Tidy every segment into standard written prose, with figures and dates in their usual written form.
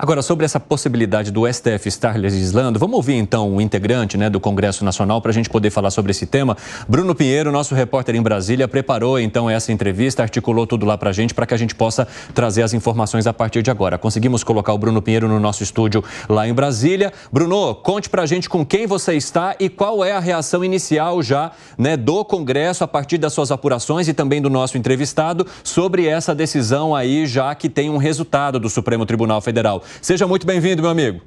Agora, sobre essa possibilidade do STF estar legislando, vamos ouvir então o integrante, do Congresso Nacional para a gente poder falar sobre esse tema. Bruno Pinheiro, nosso repórter em Brasília, preparou então essa entrevista, articulou tudo lá para a gente que a gente possa trazer as informações a partir de agora. Conseguimos colocar o Bruno Pinheiro no nosso estúdio lá em Brasília. Bruno, conte para a gente com quem você está e qual é a reação inicial já do Congresso a partir das suas apurações e também do nosso entrevistado sobre essa decisão aí, já que tem um resultado do Supremo Tribunal Federal. Seja muito bem-vindo, meu amigo.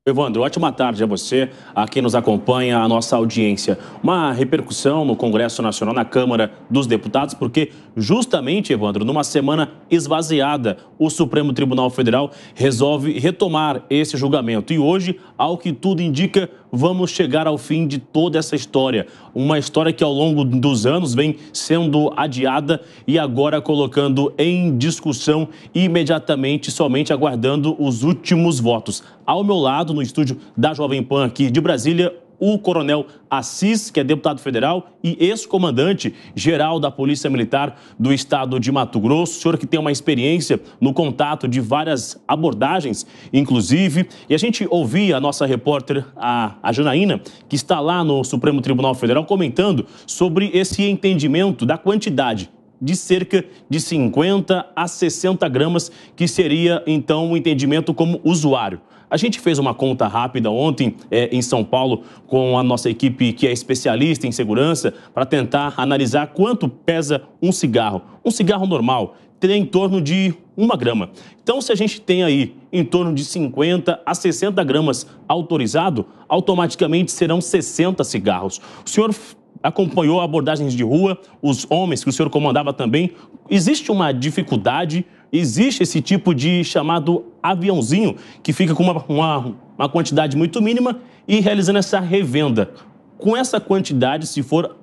Evandro, ótima tarde a você, a quem nos acompanha, a nossa audiência. Uma repercussão no Congresso Nacional, na Câmara dos Deputados, porque justamente, Evandro, numa semana esvaziada, o Supremo Tribunal Federal resolve retomar esse julgamento. E hoje, ao que tudo indica, vamos chegar ao fim de toda essa história. Uma história que ao longo dos anos vem sendo adiada e agora colocando em discussão imediatamente, somente aguardando os últimos votos. Ao meu lado, no estúdio da Jovem Pan aqui de Brasília, o coronel Assis, que é deputado federal e ex-comandante geral da Polícia Militar do estado de Mato Grosso. O senhor que tem uma experiência no contato de várias abordagens, inclusive. E a gente ouvia a nossa repórter, a Janaína, que está lá no Supremo Tribunal Federal, comentando sobre esse entendimento da quantidade de cerca de 50 a 60 gramas, que seria, então, o entendimento como usuário. A gente fez uma conta rápida ontem em São Paulo com a nossa equipe que é especialista em segurança para tentar analisar quanto pesa um cigarro. Um cigarro normal tem em torno de 1 grama. Então, se a gente tem aí em torno de 50 a 60 gramas autorizado, automaticamente serão 60 cigarros. O senhor acompanhou abordagens de rua, os homens que o senhor comandava também. Existe uma dificuldade, existe esse tipo de chamado aviãozinho que fica com uma quantidade muito mínima e realizando essa revenda. Com essa quantidade, se for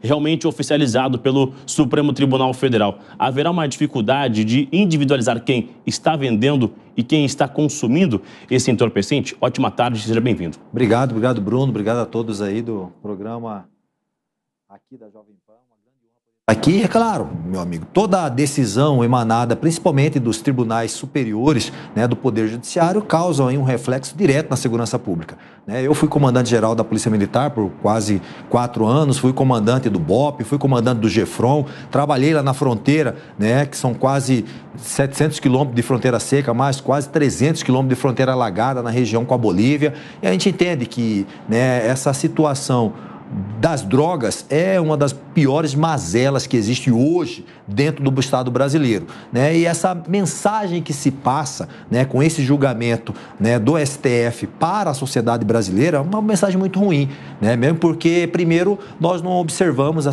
realmente oficializado pelo Supremo Tribunal Federal, haverá uma dificuldade de individualizar quem está vendendo e quem está consumindo esse entorpecente? Ótima tarde, seja bem-vindo. Obrigado, Bruno, obrigado a todos aí do programa aqui da Jovem Pan. Aqui, é claro, meu amigo, toda a decisão emanada, principalmente dos tribunais superiores, do Poder Judiciário, causam aí um reflexo direto na segurança pública. Eu fui comandante-geral da Polícia Militar por quase 4 anos, fui comandante do BOP, fui comandante do GEFRON, trabalhei lá na fronteira, que são quase 700 quilômetros de fronteira seca, mais quase 300 quilômetros de fronteira alagada na região com a Bolívia. E a gente entende que essa situação das drogas é uma das piores mazelas que existe hoje dentro do Estado brasileiro, E essa mensagem que se passa, com esse julgamento, do STF para a sociedade brasileira é uma mensagem muito ruim, Mesmo porque, primeiro, nós não observamos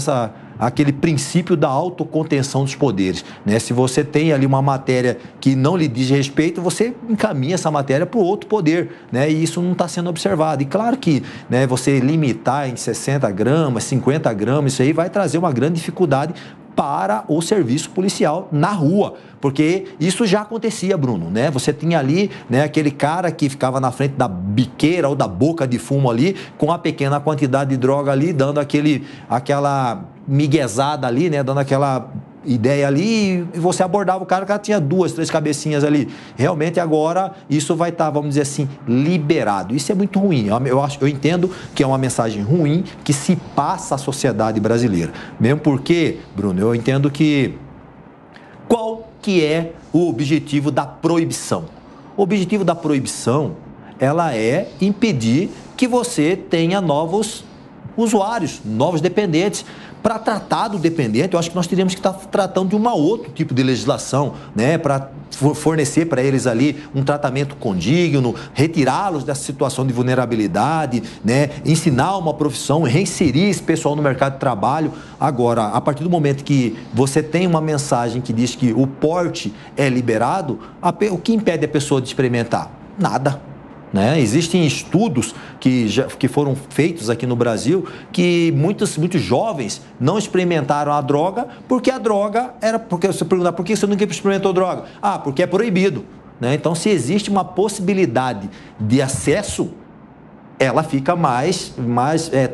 aquele princípio da autocontenção dos poderes, Se você tem ali uma matéria que não lhe diz respeito, você encaminha essa matéria para o outro poder, E isso não está sendo observado. E claro que, você limitar em 60 gramas, 50 gramas, isso aí vai trazer uma grande dificuldade para o serviço policial na rua, porque isso já acontecia, Bruno, Você tinha ali, aquele cara que ficava na frente da biqueira ou da boca de fumo ali, com uma pequena quantidade de droga ali, dando aquela miguezada ali, dando aquela ideia ali, e você abordava o cara tinha 2, 3 cabecinhas ali. Realmente agora isso vai estar, vamos dizer assim, liberado. Isso é muito ruim. Eu entendo que é uma mensagem ruim que se passa à sociedade brasileira. Mesmo porque, Bruno, eu entendo que qual que é o objetivo da proibição? O objetivo da proibição, ela é impedir que você tenha novos usuários, novos dependentes. Para tratar do dependente, eu acho que nós teríamos que estar tratando de outro tipo de legislação, Para fornecer para eles ali um tratamento condigno, retirá-los dessa situação de vulnerabilidade, Ensinar uma profissão, reinserir esse pessoal no mercado de trabalho. Agora, a partir do momento que você tem uma mensagem que diz que o porte é liberado, o que impede a pessoa de experimentar? Nada. Existem estudos que foram feitos aqui no Brasil que muitos jovens não experimentaram a droga porque a droga era... Porque você perguntar, por que você nunca experimentou droga? Ah, porque é proibido. Então, se existe uma possibilidade de acesso, ela fica mais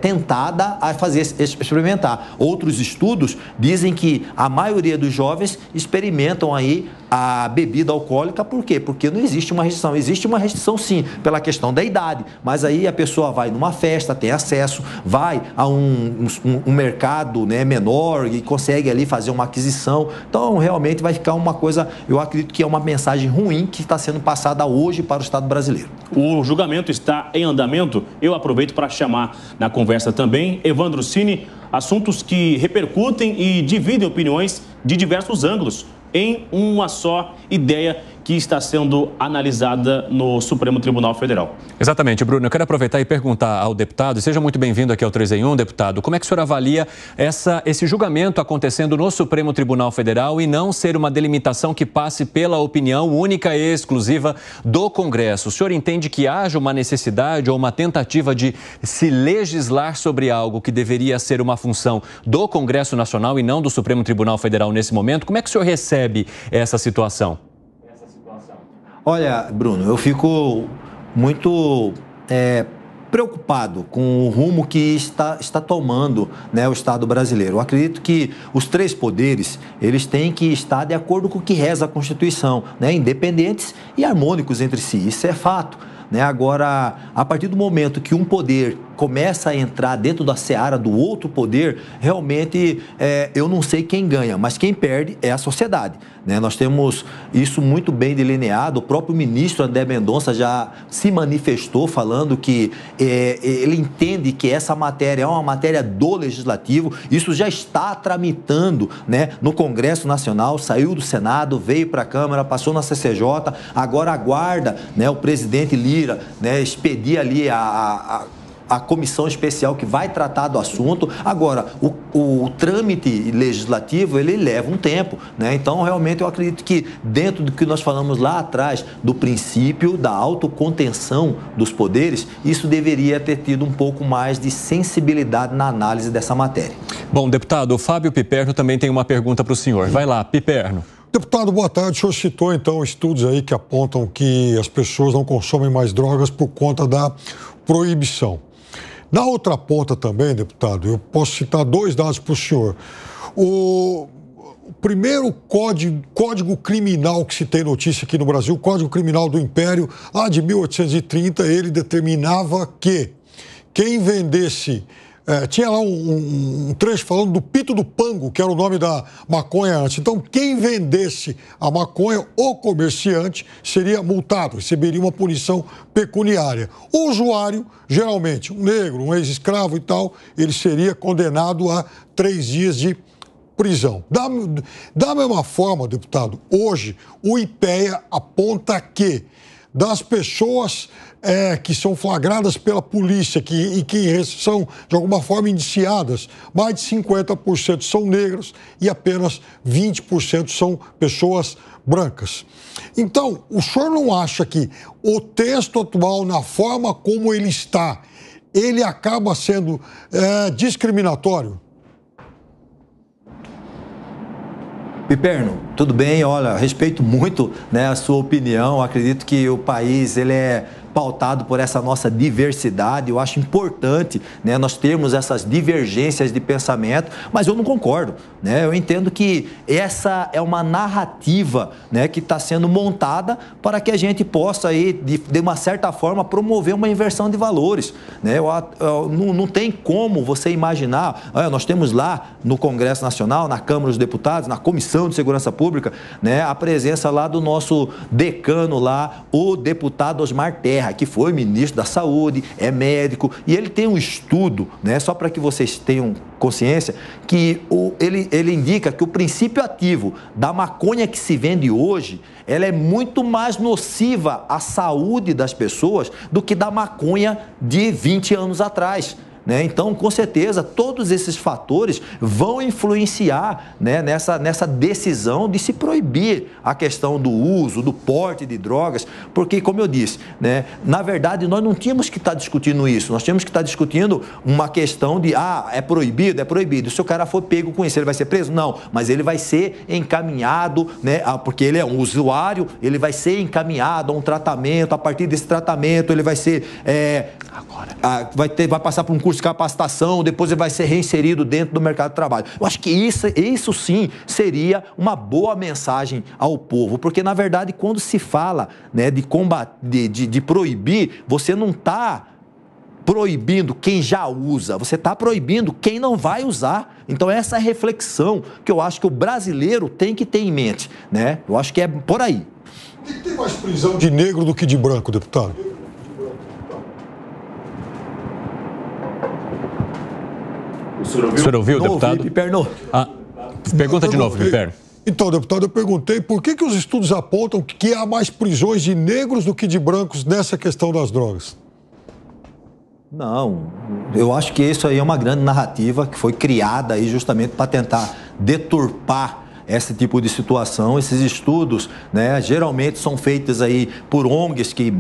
tentada a experimentar. Outros estudos dizem que a maioria dos jovens experimentam aí a bebida alcoólica. Por quê? Porque não existe uma restrição. Existe uma restrição, sim, pela questão da idade, mas aí a pessoa vai numa festa, tem acesso, vai a um mercado, né, menor e consegue ali fazer uma aquisição. Então, realmente vai ficar uma coisa, eu acredito que é uma mensagem ruim que está sendo passada hoje para o Estado brasileiro. O julgamento está em andamento. Eu aproveito para chamar na conversa também Evandro Cini, assuntos que repercutem e dividem opiniões de diversos ângulos em uma só ideia que está sendo analisada no Supremo Tribunal Federal. Exatamente, Bruno. Eu quero aproveitar e perguntar ao deputado, e seja muito bem-vindo aqui ao 3 em 1, deputado, como é que o senhor avalia esse julgamento acontecendo no Supremo Tribunal Federal e não ser uma delimitação que passe pela opinião única e exclusiva do Congresso? O senhor entende que haja uma necessidade ou uma tentativa de se legislar sobre algo que deveria ser uma função do Congresso Nacional e não do Supremo Tribunal Federal nesse momento? Como é que o senhor recebe essa situação? Olha, Bruno, eu fico muito preocupado com o rumo que está tomando, né, o Estado brasileiro. Eu acredito que os três poderes, eles têm que estar de acordo com o que reza a Constituição, né, independentes e harmônicos entre si. Isso é fato, né? Agora, a partir do momento que um poder começa a entrar dentro da seara do outro poder, realmente eu não sei quem ganha, mas quem perde é a sociedade, né? Nós temos isso muito bem delineado. O próprio ministro André Mendonça já se manifestou falando que ele entende que essa matéria é uma matéria do Legislativo. Isso já está tramitando, né, no Congresso Nacional, saiu do Senado, veio para a Câmara, passou na CCJ, agora aguarda, né, o presidente Lira, né, expedir ali a comissão especial que vai tratar do assunto. Agora, o trâmite legislativo, ele leva um tempo, né? Então, realmente, eu acredito que dentro do que nós falamos lá atrás, do princípio da autocontenção dos poderes, isso deveria ter tido um pouco mais de sensibilidade na análise dessa matéria. Bom, deputado, o Fábio Piperno também tem uma pergunta para o senhor. Vai lá, Piperno. Deputado, boa tarde. O senhor citou, então, estudos aí que apontam que as pessoas não consomem mais drogas por conta da proibição. Na outra ponta também, deputado, eu posso citar dois dados para o senhor. O primeiro código criminal que se tem notícia aqui no Brasil, o Código Criminal do Império, lá de 1830, ele determinava que quem vendesse... tinha lá um trecho falando do pito do pango, que era o nome da maconha antes. Então, quem vendesse a maconha, o comerciante, seria multado, receberia uma punição pecuniária. O usuário, geralmente, um negro, um ex-escravo e tal, ele seria condenado a 3 dias de prisão. Da mesma forma, deputado, hoje o IPEA aponta que das pessoas que são flagradas pela polícia e que são, de alguma forma, indiciadas, mais de 50% são negras e apenas 20% são pessoas brancas. Então, o senhor não acha que o texto atual, na forma como ele está, ele acaba sendo discriminatório? Piperno, tudo bem? Olha, respeito muito, né, a sua opinião. Acredito que o país, ele é pautado por essa nossa diversidade. Eu acho importante, né, nós termos essas divergências de pensamento, mas eu não concordo, né? Eu entendo que essa é uma narrativa, né, que está sendo montada para que a gente possa aí, de uma certa forma, promover uma inversão de valores, né? Não tem como você imaginar. Olha, nós temos lá no Congresso Nacional, na Câmara dos Deputados, na Comissão de Segurança Pública, né, a presença lá do nosso decano lá, o deputado Osmar Terra, que foi ministro da Saúde, é médico, e ele tem um estudo, né, só para que vocês tenham consciência, que ele indica que o princípio ativo da maconha que se vende hoje, ela é muito mais nociva à saúde das pessoas do que da maconha de 20 anos atrás. Né? Então, com certeza, todos esses fatores vão influenciar, né, nessa decisão de se proibir a questão do uso, do porte de drogas, porque, como eu disse, né, na verdade, nós não tínhamos que estar discutindo isso, nós tínhamos que estar discutindo uma questão de, é proibido, se o cara for pego com isso, ele vai ser preso? Não, mas ele vai ser encaminhado, né, porque ele é um usuário, ele vai ser encaminhado a um tratamento, a partir desse tratamento ele vai ser, vai passar por um curso curso de capacitação, depois ele vai ser reinserido dentro do mercado de trabalho. Eu acho que isso sim seria uma boa mensagem ao povo, porque na verdade quando se fala, né, de combater, de proibir, você não está proibindo quem já usa, você está proibindo quem não vai usar. Então essa é a reflexão que eu acho que o brasileiro tem que ter em mente, né? Eu acho que é por aí. Por que tem mais prisão de negro do que de branco, deputado? O senhor ouviu, deputado? Ouvi, Piper, não. Pergunta de novo, Piper. Então, deputado, eu perguntei por que os estudos apontam que há mais prisões de negros do que de brancos nessa questão das drogas? Não, eu acho que isso aí é uma grande narrativa que foi criada aí justamente para tentar deturpar esse tipo de situação. Esses estudos, né, geralmente são feitos aí por ONGs que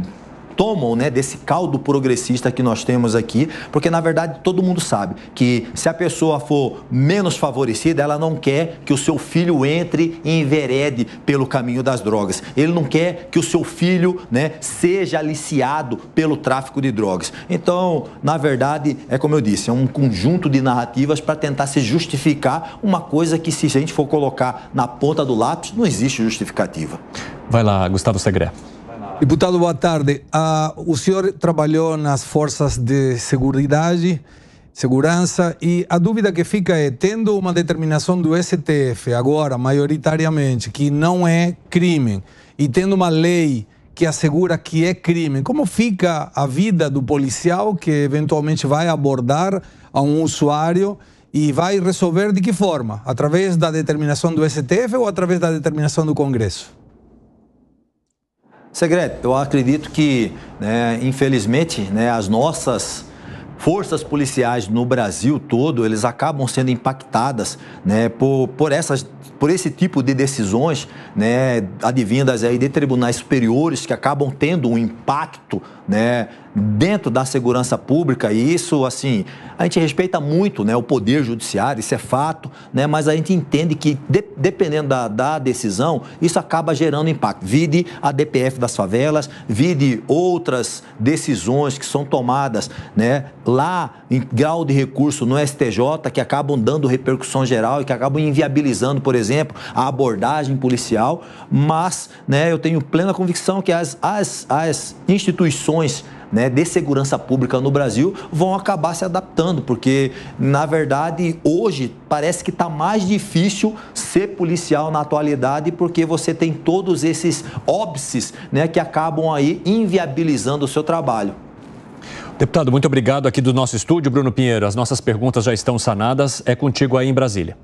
tomam, né, desse caldo progressista que nós temos aqui, porque na verdade todo mundo sabe que se a pessoa for menos favorecida, ela não quer que o seu filho entre e enverede pelo caminho das drogas. Ele não quer que o seu filho, né, seja aliciado pelo tráfico de drogas. Então, na verdade, é como eu disse, é um conjunto de narrativas para tentar se justificar uma coisa que, se a gente for colocar na ponta do lápis, não existe justificativa. Vai lá, Gustavo Segré. Deputado, boa tarde. O senhor trabalhou nas forças de segurança, e a dúvida que fica é, tendo uma determinação do STF agora, maioritariamente, que não é crime, e tendo uma lei que assegura que é crime, como fica a vida do policial que eventualmente vai abordar a um usuário e vai resolver de que forma? Através da determinação do STF ou através da determinação do Congresso? Segredo, eu acredito que, né, infelizmente, né, as nossas forças policiais no Brasil todo, eles acabam sendo impactadas, né, por esse tipo de decisões, né, advindas aí de tribunais superiores que acabam tendo um impacto, né, dentro da segurança pública. E isso, assim, a gente respeita muito, né, o poder judiciário, isso é fato, né, mas a gente entende que, dependendo da decisão, isso acaba gerando impacto. Vide a DPF das favelas, vide outras decisões que são tomadas, né, lá em grau de recurso no STJ, que acabam dando repercussão geral e que acabam inviabilizando, por exemplo, a abordagem policial. Mas, né, eu tenho plena convicção que as instituições, né, de segurança pública no Brasil vão acabar se adaptando, porque, na verdade, hoje parece que está mais difícil ser policial na atualidade, porque você tem todos esses óbices, né, que acabam aí inviabilizando o seu trabalho. Deputado, muito obrigado aqui do nosso estúdio. Bruno Pinheiro, as nossas perguntas já estão sanadas. É contigo aí em Brasília.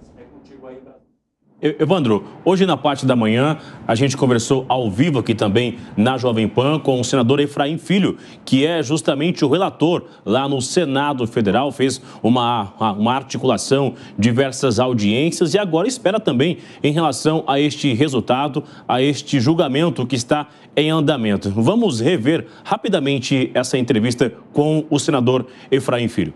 Evandro, hoje na parte da manhã a gente conversou ao vivo aqui também na Jovem Pan com o senador Efraim Filho, que é justamente o relator lá no Senado Federal, fez uma articulação, diversas audiências e agora espera também em relação a este resultado, a este julgamento que está em andamento. Vamos rever rapidamente essa entrevista com o senador Efraim Filho.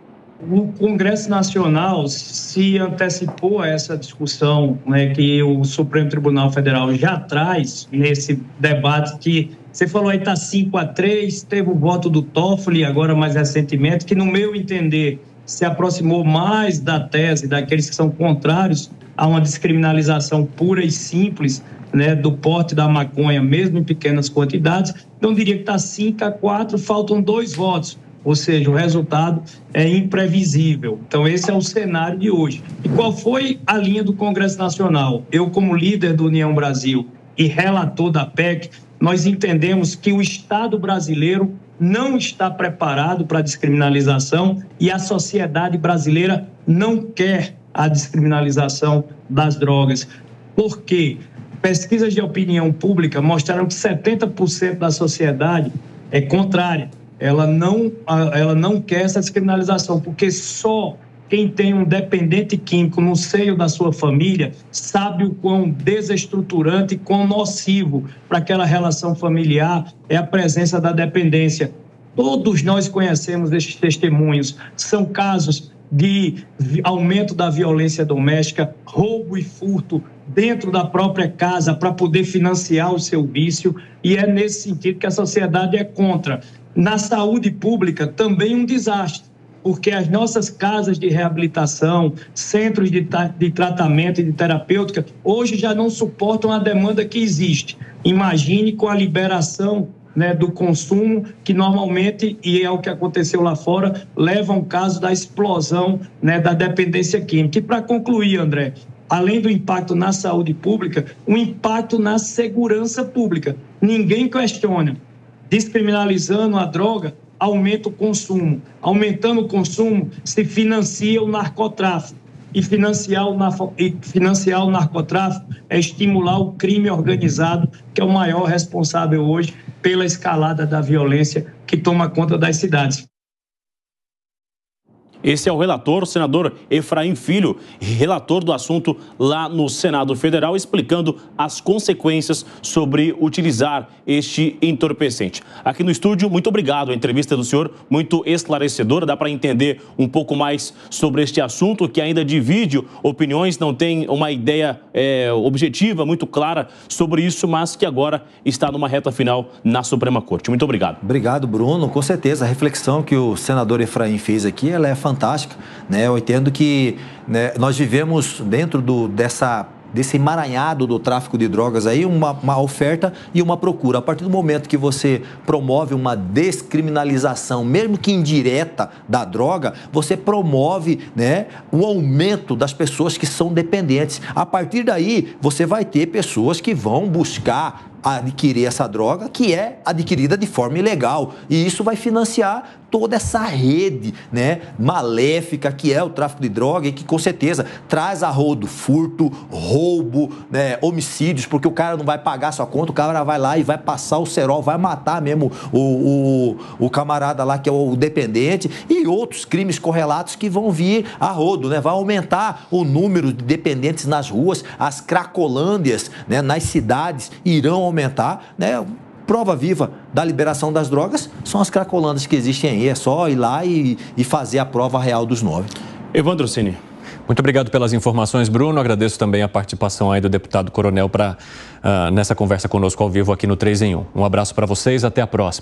O Congresso Nacional se antecipou a essa discussão, né, que o Supremo Tribunal Federal já traz nesse debate, que você falou aí está 5-3, teve o voto do Toffoli agora mais recentemente, que no meu entender se aproximou mais da tese daqueles que são contrários a uma descriminalização pura e simples, né, do porte da maconha, mesmo em pequenas quantidades. Então diria que está 5-4, faltam 2 votos. Ou seja, o resultado é imprevisível. Então, esse é o cenário de hoje. E qual foi a linha do Congresso Nacional? Eu, como líder do União Brasil e relator da PEC, nós entendemos que o Estado brasileiro não está preparado para a descriminalização e a sociedade brasileira não quer a descriminalização das drogas. Por quê? Pesquisas de opinião pública mostraram que 70% da sociedade é contrária. Ela não quer essa descriminalização, porque só quem tem um dependente químico no seio da sua família sabe o quão desestruturante e quão nocivo para aquela relação familiar é a presença da dependência. Todos nós conhecemos esses testemunhos. São casos de aumento da violência doméstica, roubo e furto dentro da própria casa para poder financiar o seu vício, e é nesse sentido que a sociedade é contra. Na saúde pública, também um desastre. porque as nossas casas de reabilitação, centros de tratamento e de terapêutica, hoje já não suportam a demanda que existe. Imagine com a liberação, né, do consumo, que normalmente, e é o que aconteceu lá fora, leva a um caso da explosão, né, da dependência química. E para concluir, André, além do impacto na saúde pública, o impacto na segurança pública. Ninguém questiona. Descriminalizando a droga, aumenta o consumo. Aumentando o consumo, se financia o narcotráfico. E financiar o narcotráfico é estimular o crime organizado, que é o maior responsável hoje pela escalada da violência que toma conta das cidades. Esse é o relator, o senador Efraim Filho, relator do assunto lá no Senado Federal, explicando as consequências sobre utilizar este entorpecente. Aqui no estúdio, muito obrigado. A entrevista do senhor, muito esclarecedora, dá para entender um pouco mais sobre este assunto, que ainda divide opiniões, não tem uma ideia objetiva, muito clara sobre isso, mas que agora está numa reta final na Suprema Corte. Muito obrigado. Obrigado, Bruno. Com certeza, a reflexão que o senador Efraim fez aqui, ela é fantástica, né? Eu entendo que, né, nós vivemos dentro desse emaranhado do tráfico de drogas aí, uma oferta e uma procura. A partir do momento que você promove uma descriminalização, mesmo que indireta, da droga, você promove, né, o aumento das pessoas que são dependentes. A partir daí, você vai ter pessoas que vão buscar adquirir essa droga, que é adquirida de forma ilegal, e isso vai financiar toda essa rede, né, maléfica que é o tráfico de droga e que com certeza traz a rodo furto, roubo, né, homicídios, porque o cara não vai pagar sua conta, o cara vai lá e vai passar o cerol, vai matar mesmo o camarada lá que é o dependente, e outros crimes correlatos que vão vir a rodo, né, vai aumentar o número de dependentes nas ruas, as cracolândias, né, nas cidades irão aumentar, né? Prova viva da liberação das drogas são as cracolândias que existem aí. É só ir lá e fazer a prova real dos 9. Evandro Cini. Muito obrigado pelas informações, Bruno. Agradeço também a participação aí do deputado Coronel nessa conversa conosco ao vivo aqui no 3 em 1. Um abraço para vocês, até a próxima.